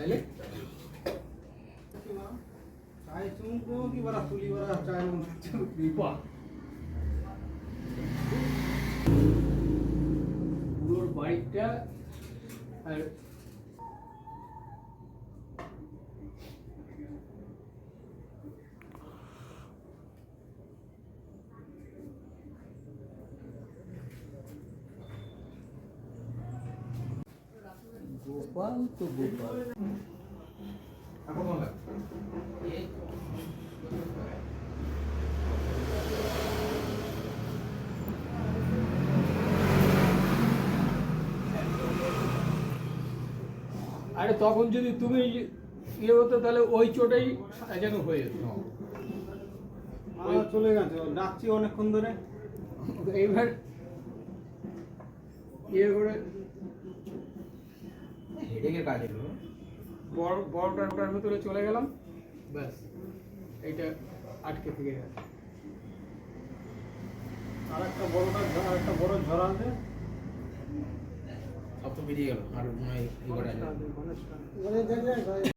তাহলে चाय चुमको की बड़ा तुली बड़ा चाय বাহ পুরো বাইকটা আর গোপাল তো গোপাল apa enggak আরে তখন যদি তুমি ইয়ে হতো তাহলে ওই চোটেই যেন হয়ে যেত চলে গেছে ডাকছি অনেকক্ষণ ধরে এইবার ইয়ে করে হেডেকের কাজ এগুলো বড়টার ভেতরে চলে গেলাম ব্যাস এইটা আটকে থেকে গেছে আর একটা বড় ঝরা আছে সব তো বেরিয়ে গেল আর মনে হয় এই করা যায় না। গণেশটা